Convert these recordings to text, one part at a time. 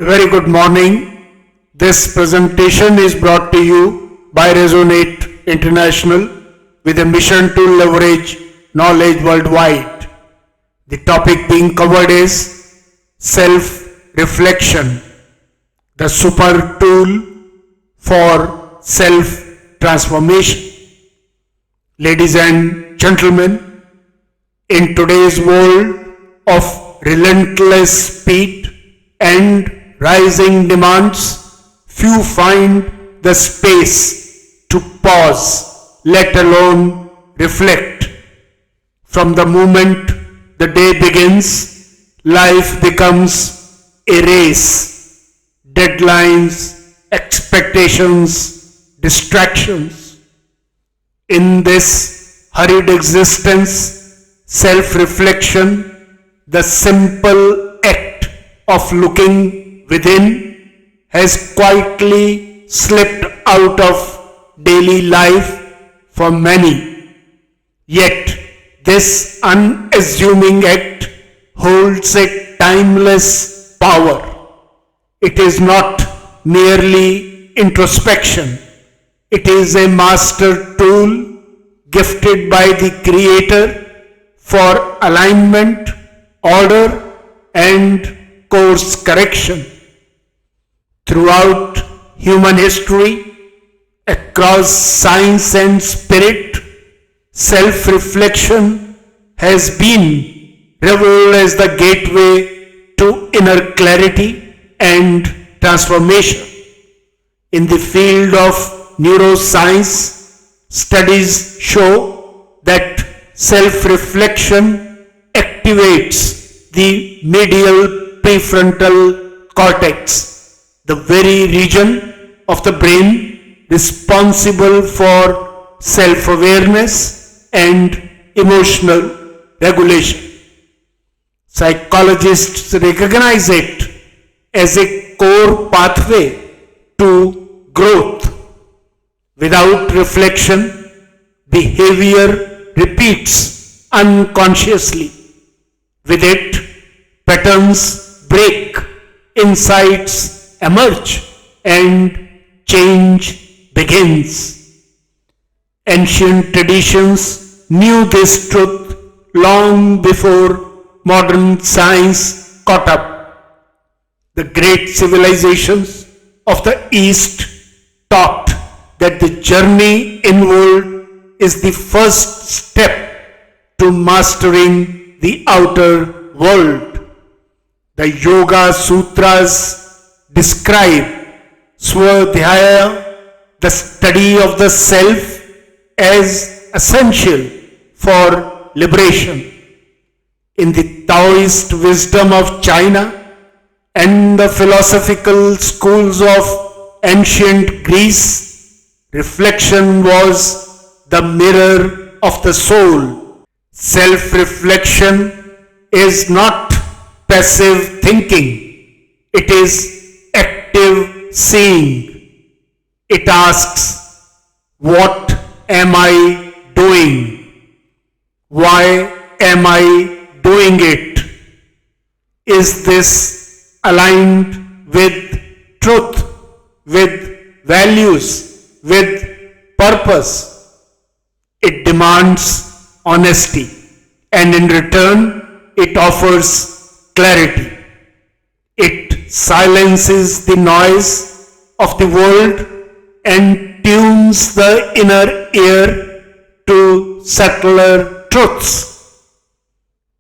Very good morning. This presentation is brought to you by Resonate International with a mission to leverage knowledge worldwide. The topic being covered is self-reflection, the super tool for self-transformation. Ladies and gentlemen, in today's world of relentless speed and rising demands, few find the space to pause, let alone reflect. From the moment the day begins, life becomes a race. Deadlines, expectations, distractions. In this hurried existence, self-reflection, the simple act of looking within, has quietly slipped out of daily life for many. Yet, this unassuming act holds a timeless power. It is not merely introspection. It is a master tool gifted by the Creator for alignment, order, and course correction. Throughout human history, across science and spirit, self-reflection has been revealed as the gateway to inner clarity and transformation. In the field of neuroscience, studies show that self-reflection activates the medial prefrontal cortex, the very region of the brain responsible for self-awareness and emotional regulation. Psychologists recognize it as a core pathway to growth. Without reflection, behavior repeats unconsciously. With it, patterns break, insights emerge, and change begins. Ancient traditions knew this truth long before modern science caught up. The great civilizations of the East taught that the journey inward is the first step to mastering the outer world. The Yoga Sutras describe Swadhyaya, the study of the self, as essential for liberation. In the Taoist wisdom of China and the philosophical schools of ancient Greece, reflection was the mirror of the soul. Self-reflection is not passive thinking. It is active seeing. It asks, what am I doing? Why am I doing it? Is this aligned with truth, with values, with purpose? It demands honesty, and in return, it offers clarity. It silences the noise of the world and tunes the inner ear to subtler truths.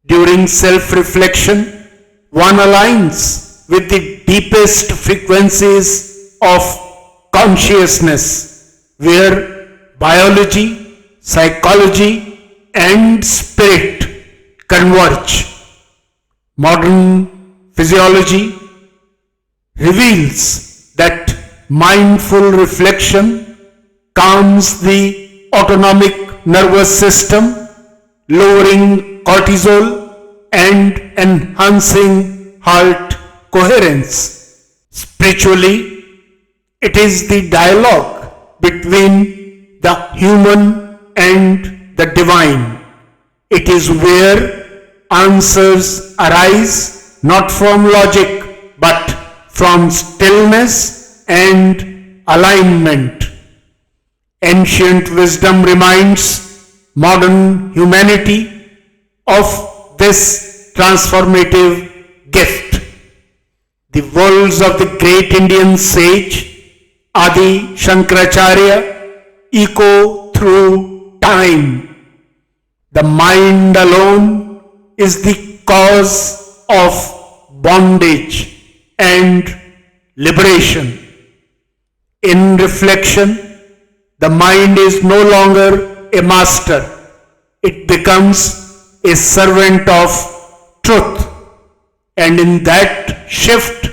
During self-reflection, one aligns with the deepest frequencies of consciousness, where biology, psychology, and spirit converge. Modern physiology reveals that mindful reflection calms the autonomic nervous system, lowering cortisol and enhancing heart coherence. Spiritually, it is the dialogue between the human and the divine. It is where answers arise not from logic but from stillness and alignment. Ancient wisdom reminds modern humanity of this transformative gift. The words of the great Indian sage Adi Shankaracharya echo through time. The mind alone is the cause of bondage and liberation. In reflection, the mind is no longer a master. It becomes a servant of truth. And in that shift,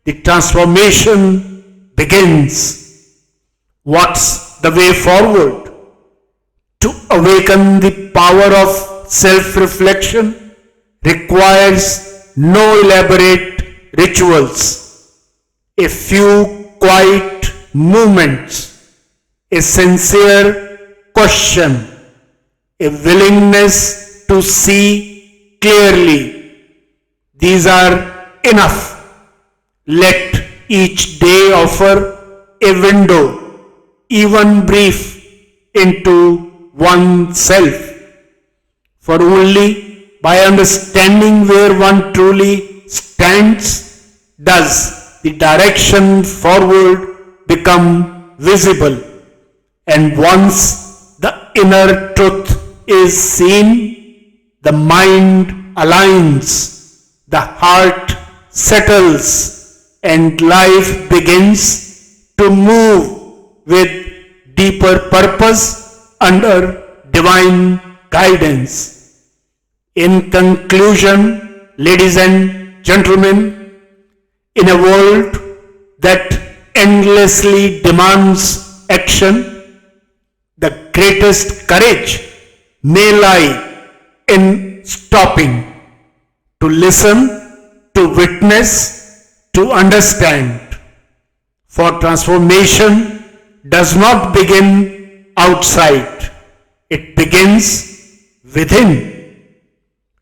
the transformation begins. What's the way forward? To awaken the power of self-reflection requires no elaborate rituals. A few quiet moments, a sincere question, a willingness to see clearly. These are enough. Let each day offer a window, even brief, into oneself. For only by understanding where one truly stands does the direction forward become visible. And once the inner truth is seen, the mind aligns, the heart settles, and life begins to move with deeper purpose under divine guidance. In conclusion, ladies and gentlemen, in a world that endlessly demands action, the greatest courage may lie in stopping, to listen, to witness, to understand. For transformation does not begin outside, it begins within.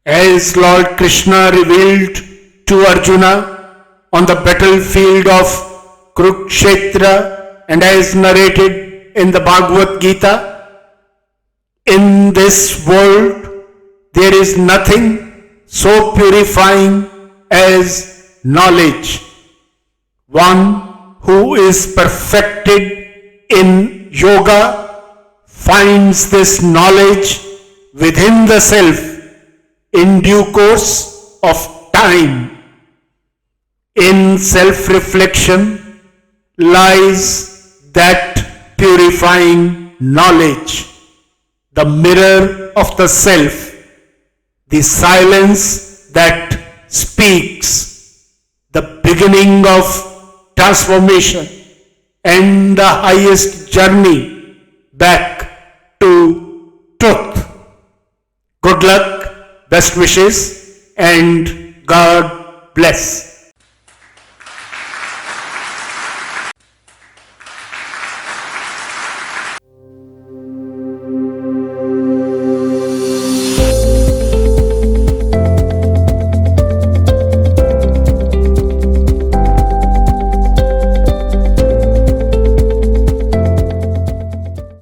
As Lord Krishna revealed to Arjuna on the battlefield of Kurukshetra and as narrated in the Bhagavad Gita, in this world there is nothing so purifying as knowledge. One who is perfected in yoga finds this knowledge within the self in due course of time. In self-reflection lies that purifying knowledge, the mirror of the self, the silence that speaks, the beginning of transformation and the highest journey back to truth. Good luck, best wishes, and God bless.